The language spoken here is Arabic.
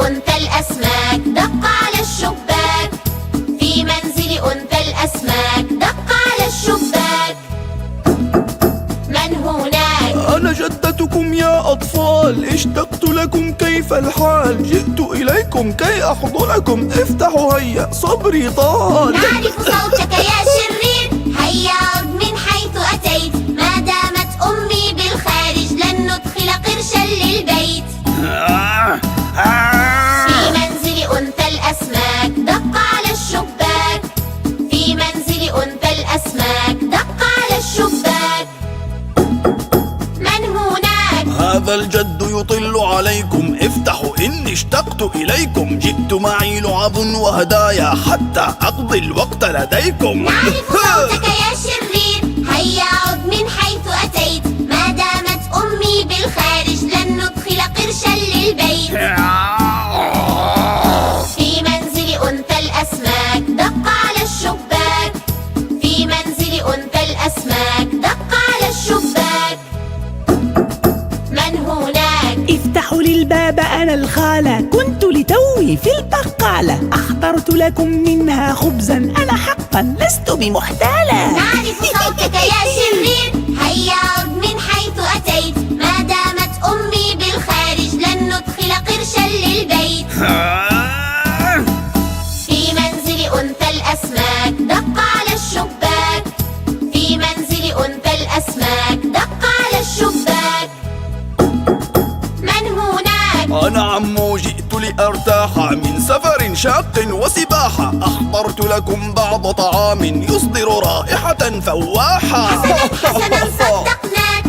أنثى الأسماك دق على الشباك. في منزل أنثى الأسماك دق على الشباك. من هناك؟ أنا جدتكم يا أطفال، اشتقت لكم كيف الحال؟ جئت إليكم كي أحضنكم، افتحوا هيا صبري طال. نعرف صوتك يا شرير، هيا عد من حيث أتيت. ما دامت أمي بالخارج لن ندخل قرشا للبيت. في منزل أنثى الأسماك دق على الشباك. في منزل أنثى الأسماك دق على الشباك. من هناك؟ هذا الجد يطل عليكم، افتحوا إني اشتقت إليكم. جئت معي لعب وهدايا حتى أقضي الوقت لديكم. نعرف صوتك يا شرير، هيا عد من حيث أتيت. ما دامت أمي بالخارج لن ندخل قرشا للبيت. في منزل أنثى الأسماك دق على الشباك. في منزل أنثى الأسماك دق على الشباك. من هناك؟ افتحوا لي الباب أنا الخالة، كنت لتوي في البقالة. أحضرت لكم منها خبزا، أنا حقا لست بمحتالة. نعرف صوتك يا شرير، هيا عد من حيث أتيت. ما دامت أمي بالخارج لن ندخل قرشا للبيت. في منزل أنثى الأسماك دق على الشباك. في منزل أنثى الأسماك دق على الشباك. من هناك؟ أنا عمو جئت لأرتاح من سفر شاق وسباحة. أحضرت لكم بعض طعام يصدر رائحة فواحة. حسنا حسنا صدقناك،